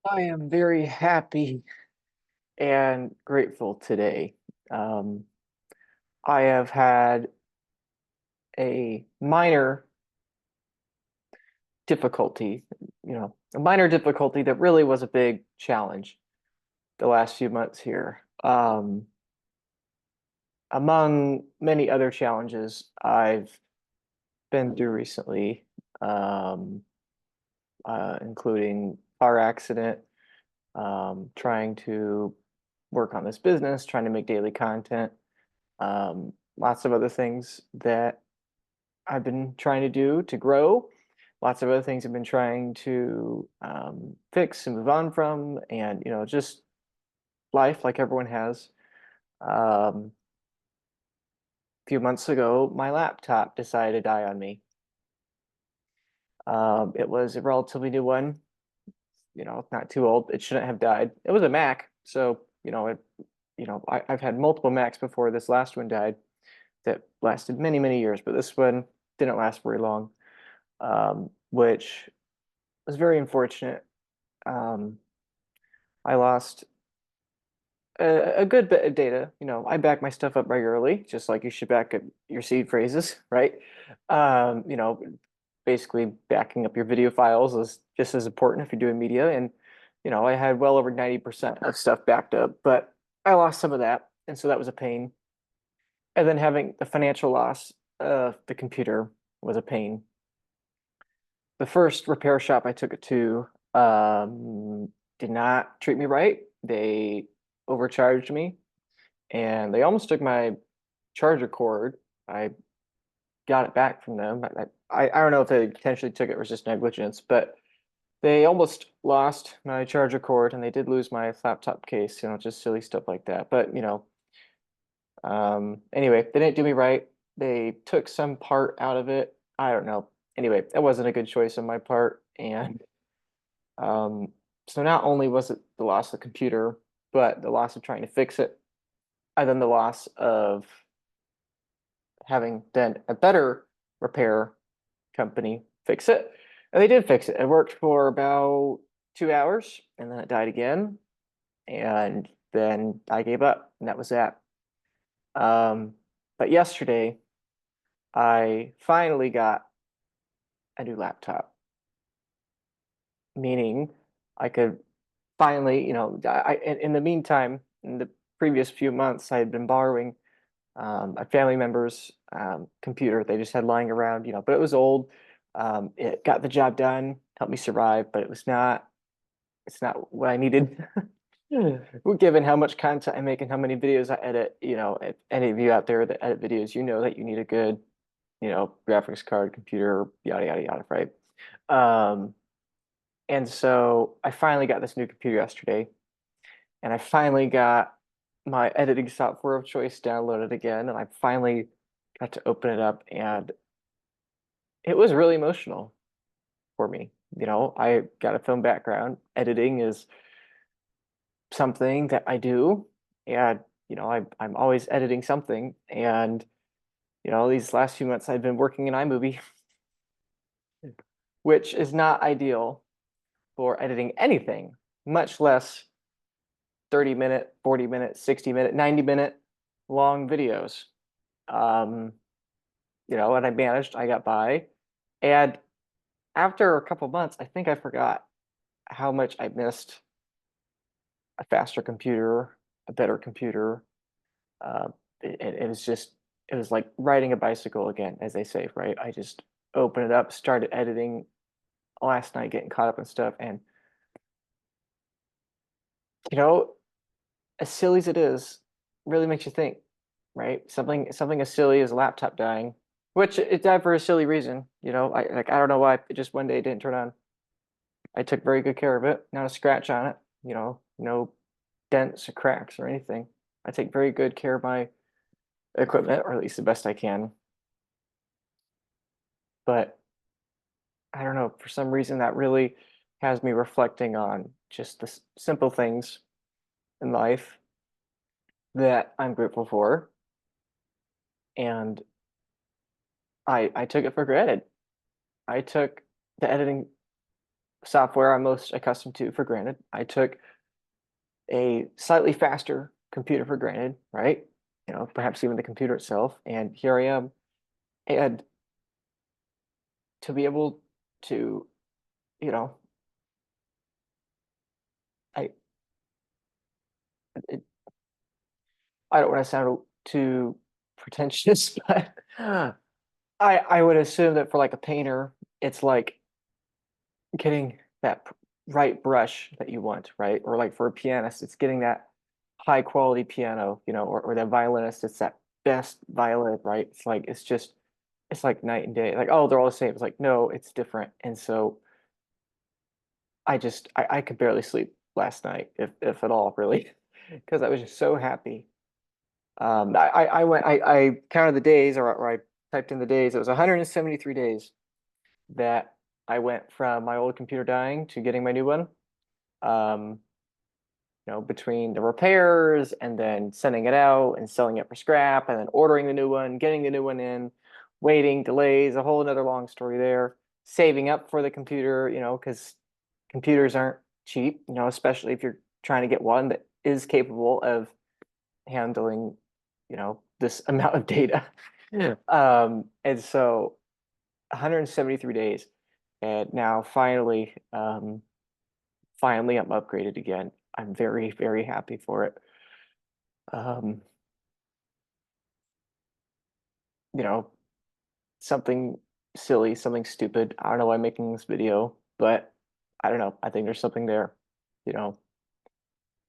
I am very happy and grateful today. Um, I have had a minor difficulty, a minor difficulty that really was a big challenge the last few months here. Among many other challenges I've been through recently, um, including car accident, trying to work on this business, trying to make daily content, lots of other things that I've been trying to do to grow. Lots of other things I've been trying to fix and move on from, and just life like everyone has. A few months ago, my laptop decided to die on me. It was a relatively new one, not too old. It shouldn't have died. It was a Mac, so I've had multiple Macs before this last one died that lasted many, many years, but this one didn't last very long, which was very unfortunate. Um, I lost a good bit of data. I back my stuff up regularly, just like you should back up your seed phrases, right? Um, you know, Basically backing up your video files is just as important if you're doing media. And, I had well over 90% of stuff backed up, but I lost some of that. And so that was a pain. And then having the financial loss of the computer was a pain. The first repair shop I took it to did not treat me right. They overcharged me and they almost took my charger cord. I got it back from them. I don't know if they potentially took it or was just negligence, but they almost lost my charger cord and they did lose my laptop case, just silly stuff like that. But, anyway, they didn't do me right. They took some part out of it. I don't know. Anyway, that wasn't a good choice on my part. And Um, so not only was it the loss of the computer, but the loss of trying to fix it, and then the loss of having then a better repair company fix it. And they did fix it. It worked for about 2 hours, and then it died again. And then I gave up, and that was that. Um, but yesterday, I finally got a new laptop, meaning I could finally, in the meantime, in the previous few months, I had been borrowing a family member's computer they just had lying around, but it was old. It got the job done, helped me survive, but it's not what I needed. Well, given how much content I make and how many videos I edit, if any of you out there that edit videos, you know that you need a good, graphics card, computer, yada, yada, yada, right? Um, and so I finally got this new computer yesterday, and I finally got my editing software of choice downloaded again, and I finally got to open it up, and it was really emotional for me. I got a film background. Editing is something that I do, and I'm always editing something. And these last few months I've been working in iMovie, which is not ideal for editing anything, much less 30-minute, 40-minute, 60-minute, 90-minute long videos. Um, and I managed, I got by. And after a couple months, I think I forgot how much I missed a faster computer, a better computer. Uh, it was just, it was like riding a bicycle again, as they say, right? I just opened it up, started editing last night, getting caught up in stuff. And, you know, as silly as it is, really makes you think, right? Something as silly as a laptop dying, which it died for a silly reason. I don't know why. It just one day didn't turn on. I took very good care of it. Not a scratch on it. No dents or cracks or anything. I take very good care of my equipment, or at least the best I can. But I don't know. For some reason, that really has me reflecting on just the simple things in life that I'm grateful for, and I took it for granted. I took the editing software I'm most accustomed to for granted. I took a slightly faster computer for granted, right? You know, perhaps even the computer itself. And here I am. And to be able to, you know, I it, I don't want to sound too pretentious, but I would assume that for like a painter, it's like getting that right brush that you want, right? Or like for a pianist, it's getting that high quality piano, you know, or that violinist, it's that best violin, right? It's like it's like night and day. Like, oh, they're all the same. It's like, no, it's different. And so I could barely sleep last night, if at all, really, because I was just so happy. I counted the days, or I typed in the days. It was 173 days that I went from my old computer dying to getting my new one. Um, you know, between the repairs and then sending it out and selling it for scrap and then ordering the new one, getting the new one in, waiting, delays, a whole another long story there. Saving up for the computer, you know, because computers aren't cheap, you know, especially if you're trying to get one that is capable of handling, you know, this amount of data. Yeah. And so 173 days. And now finally I'm upgraded again. I'm very, very happy for it. Um, you know, something silly, something stupid. I don't know why I'm making this video, but I don't know. I think there's something there, you know,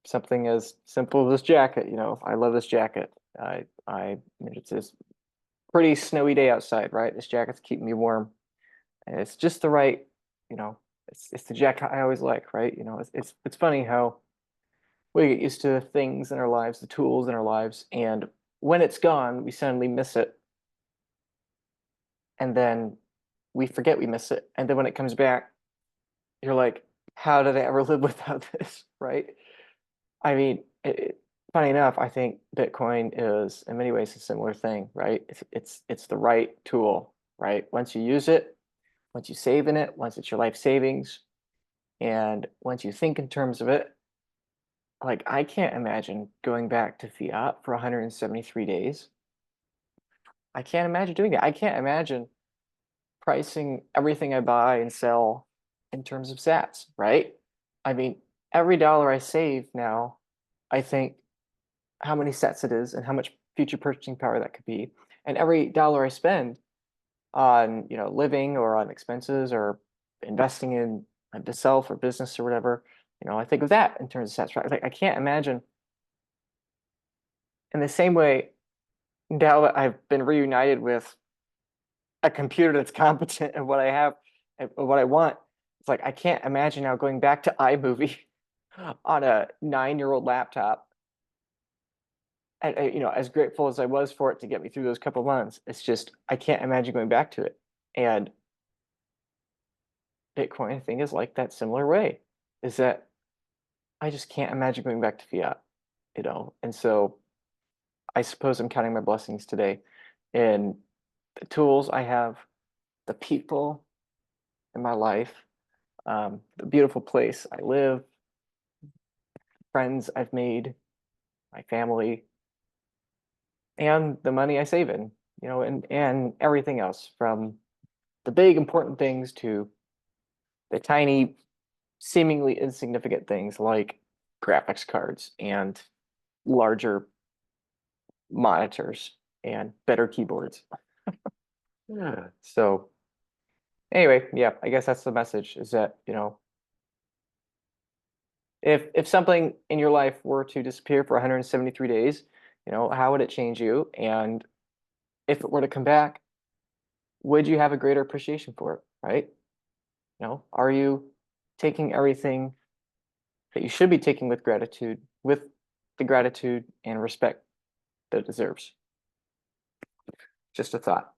something as simple as this jacket, you know. I love this jacket. It's this pretty snowy day outside, right? This jacket's keeping me warm. And it's just the right, you know, it's the jacket I always like, right? You know, it's funny how we get used to things in our lives, the tools in our lives, and when it's gone, we suddenly miss it, and then we forget we miss it, and then when it comes back, you're like, how did I ever live without this, right? I mean, funny enough, I think Bitcoin is in many ways a similar thing, right? It's the right tool, right? Once you use it, once you save in it, once it's your life savings, and once you think in terms of it, like I can't imagine going back to fiat for 173 days. I can't imagine doing it. I can't imagine pricing everything I buy and sell in terms of sats, right? I mean, every dollar I save now, I think how many sats it is and how much future purchasing power that could be. And every dollar I spend on, you know, living or on expenses or investing in the self or business or whatever, you know, I think of that in terms of sats, right? Like I can't imagine in the same way now that I've been reunited with a computer that's competent at what I have and what I want. It's like I can't imagine now going back to iMovie on a 9-year-old laptop. And you know, as grateful as I was for it to get me through those couple months, it's just I can't imagine going back to it. And Bitcoin, I think, is like that similar way. Is that I just can't imagine going back to fiat, you know. And so I suppose I'm counting my blessings today in the tools I have, the people in my life, the beautiful place I live, friends I've made, my family, and the money I save in, you know, and everything else from the big important things to the tiny, seemingly insignificant things like graphics cards and larger monitors and better keyboards. Yeah. So anyway, yeah, I guess that's the message is that, you know, if something in your life were to disappear for 173 days, you know, how would it change you? And if it were to come back, would you have a greater appreciation for it, right? You know, are you taking everything that you should be taking with gratitude, with the gratitude and respect that it deserves? Just a thought.